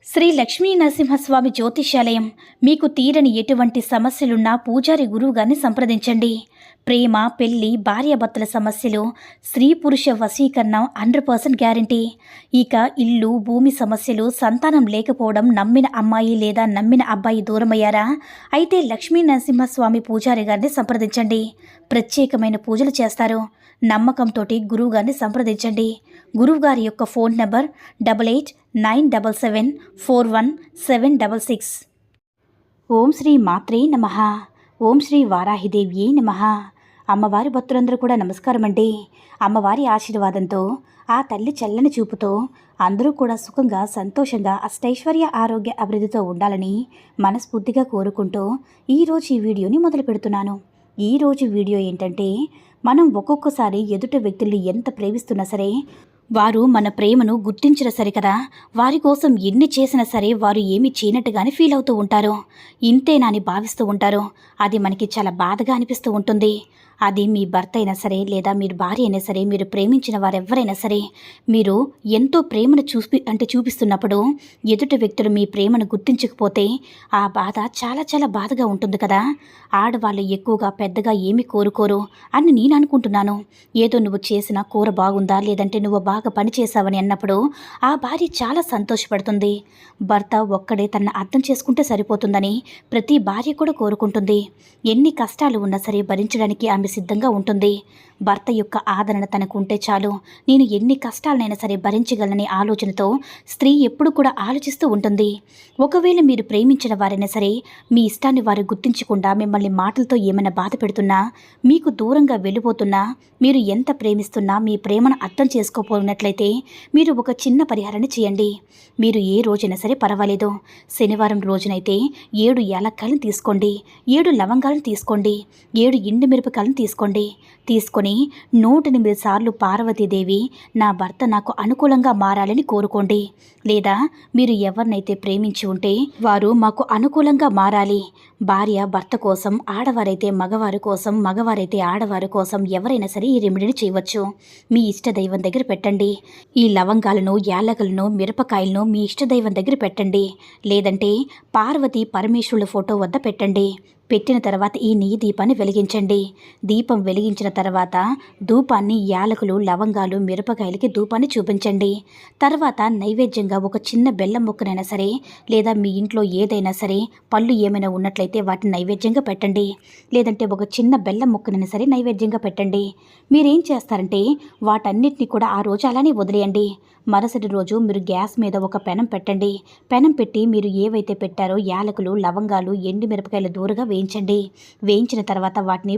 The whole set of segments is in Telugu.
శ్రీ లక్ష్మీ నరసింహస్వామి జ్యోతిష్యాలయం. మీకు తీరని ఎటువంటి సమస్యలున్నా పూజారి గురువుగారిని సంప్రదించండి. ప్రేమ, పెళ్లి, భార్యాభర్తల సమస్యలు, స్త్రీ పురుష వశీకరణం 100% గ్యారంటీ. ఇక ఇల్లు, భూమి సమస్యలు, సంతానం లేకపోవడం, నమ్మిన అమ్మాయి లేదా నమ్మిన అబ్బాయి దూరమయ్యారా? అయితే లక్ష్మీ నరసింహస్వామి పూజారి గారిని సంప్రదించండి. ప్రత్యేకమైన పూజలు చేస్తారు. నమ్మకంతో గురువుగారిని సంప్రదించండి. గురువుగారి యొక్క ఫోన్ నంబర్ 8897741766. ఓం శ్రీ మాత్రే నమః. ఓం శ్రీ వారాహిదేవ్యే నమః. అమ్మవారి భక్తులందరూ కూడా నమస్కారం అండి. అమ్మవారి ఆశీర్వాదంతో, ఆ తల్లి చల్లని చూపుతో అందరూ కూడా సుఖంగా, సంతోషంగా, అష్టైశ్వర్య, ఆరోగ్య అభివృద్ధితో ఉండాలని మనస్ఫూర్తిగా కోరుకుంటూ ఈరోజు ఈ వీడియోని మొదలు పెడుతున్నాను. ఈరోజు వీడియో ఏంటంటే, మనం ఒక్కొక్కసారి ఎదుటి వ్యక్తుల్ని ఎంత ప్రేమిస్తున్నా సరే, వారు మన ప్రేమను గుర్తించిన సరే కదా, వారి కోసం ఎన్ని చేసినా సరే వారు ఏమీ చేయనట్టుగానే ఫీల్ అవుతూ ఉంటారు. ఇంతేనా అని భావిస్తూ ఉంటారు. అది మనకి చాలా బాధగా అనిపిస్తూ ఉంటుంది. అది మీ భర్త అయినా సరే, లేదా మీరు భార్య అయినా సరే, మీరు ప్రేమించిన వారెవరైనా సరే, మీరు ఎంతో ప్రేమను చూపిస్తున్నప్పుడు ఎదుటి వ్యక్తులు మీ ప్రేమను గుర్తించకపోతే ఆ బాధ చాలా చాలా బాధగా ఉంటుంది కదా. ఆడవాళ్ళు ఎక్కువగా పెద్దగా ఏమీ కోరుకోరు అని నేను అనుకుంటున్నాను. ఏదో నువ్వు చేసిన కూర బాగుందా, లేదంటే నువ్వు బాగా పని చేసావని అన్నప్పుడు ఆ భార్య చాలా సంతోషపడుతుంది. భర్త ఒక్కడే తనను అర్థం చేసుకుంటే సరిపోతుందని ప్రతి భార్య కూడా కోరుకుంటుంది. ఎన్ని కష్టాలు ఉన్నా సరే భరించడానికి ఆమె సిద్ధంగా ఉంటుంది. భర్త యొక్క ఆదరణ తనకు ఉంటే చాలు, నేను ఎన్ని కష్టాలనైనా సరే భరించగలననే ఆలోచనతో స్త్రీ ఎప్పుడు కూడా ఆలోచిస్తూ ఉంటుంది. ఒకవేళ మీరు ప్రేమించిన వారైనా సరే, మీ ఇష్టాన్ని వారు గుర్తించకుండా మిమ్మల్ని మాటలతో ఏమైనా బాధ పెడుతున్నా, మీకు దూరంగా వెళ్ళిపోతున్నా, మీరు ఎంత ప్రేమిస్తున్నా మీ ప్రేమను అర్థం చేసుకోపోయినట్లయితే మీరు ఒక చిన్న పరిహారాన్ని చేయండి. మీరు ఏ రోజైనా సరే పర్వాలేదు. శనివారం రోజునైతే 7 యాలక్కాయలను తీసుకోండి, 7 లవంగాలను తీసుకోండి, 7 ఎండుమిరపకాయలను తీసుకొని 108 సార్లు పార్వతీదేవి, నా భర్త నాకు అనుకూలంగా మారాలని కోరుకోండి. లేదా మీరు ఎవరినైతే ప్రేమించి ఉంటే వారు మాకు అనుకూలంగా మారాలి. భార్య భర్త కోసం, ఆడవారైతే మగవారి కోసం, మగవారైతే ఆడవారి కోసం ఎవరైనా సరే ఈ రెమెడీని చేయవచ్చు. మీ ఇష్టదైవం దగ్గర పెట్టండి. ఈ లవంగాలను, యాలకులను, మిరపకాయలను మీ ఇష్టదైవం దగ్గర పెట్టండి. లేదంటే పార్వతీ పరమేశ్వరుల ఫోటో వద్ద పెట్టండి. పెట్టిన తర్వాత ఈ నెయ్యి దీపాన్ని వెలిగించండి. దీపం వెలిగించిన తర్వాత ధూపాన్ని, యాలకులు, లవంగాలు, మిరపకాయలకి ధూపాన్ని చూపించండి. తర్వాత నైవేద్యంగా ఒక చిన్న బెల్లం ముక్కనైనా సరే, లేదా మీ ఇంట్లో ఏదైనా సరే పళ్ళు ఏమైనా ఉన్నట్లయితే వాటిని నైవేద్యంగా పెట్టండి. లేదంటే ఒక చిన్న బెల్లం ముక్కనైనా సరే నైవేద్యంగా పెట్టండి. మీరేం చేస్తారంటే వాటన్నిటిని కూడా ఆ రోజు అలానే వదిలేయండి. మరుసటి రోజు మీరు గ్యాస్ మీద ఒక పెనం పెట్టండి. పెనం పెట్టి మీరు ఏవైతే పెట్టారో యాలకులు, లవంగాలు, ఎండు మిరపకాయలు దూరగా వేయించండి. వేయించిన తర్వాత వాటిని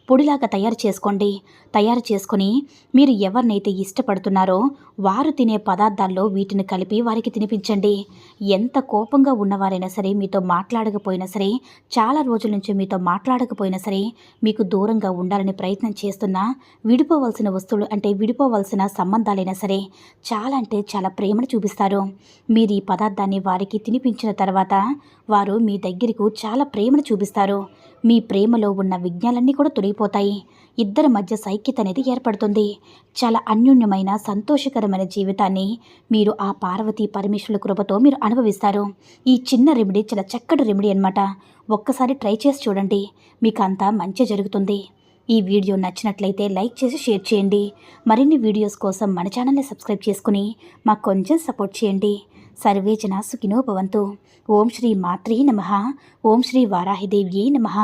పొడిలాగా తయారు చేసుకోండి. తయారు చేసుకొని మీరు ఎవరినైతే ఇష్టపడుతున్నారో వారు తినే పదార్థాల్లో వీటిని కలిపి వారికి తినిపించండి. ఎంత కోపంగా ఉన్నవారైనా సరే, మీతో మాట్లాడకపోయినా సరే, చాలా రోజుల నుంచి మీతో మాట్లాడకపోయినా సరే, మీకు దూరంగా ఉండాలని ప్రయత్నం చేస్తున్నా, విడిపోవలసిన వస్తువులు విడిపోవలసిన సంబంధాలైనా సరే చాలా చాలా ప్రేమను చూపిస్తారు. మీరు ఈ పదార్థాన్ని వారికి తినిపించిన తర్వాత వారు మీ దగ్గరకు చాలా ప్రేమను చూపిస్తారు. మీ ప్రేమలో ఉన్న విఘ్నాలన్నీ కూడా తొలగిపోతాయి. ఇద్దరి మధ్య సైక్యత అనేది ఏర్పడుతుంది. చాలా అన్యోన్యమైన, సంతోషకరమైన జీవితాన్ని మీరు ఆ పార్వతీ పరమేశ్వరుల కృపతో మీరు అనుభవిస్తారు. ఈ చిన్న రెమెడీ చాలా చక్కటి రెమెడీ అన్నమాట. ఒక్కసారి ట్రై చేసి చూడండి, మీకు అంతా మంచి జరుగుతుంది. ఈ వీడియో నచ్చినట్లయితే లైక్ చేసి షేర్ చేయండి. మరిన్ని వీడియోస్ కోసం మన ఛానల్ని సబ్స్క్రైబ్ చేసుకుని మాకు కొంచెం సపోర్ట్ చేయండి. సర్వే జనా సుఖినో భవంతు. ఓం శ్రీ మాత్రే నమః. ఓం శ్రీ వారాహిదేవ్యే నమః.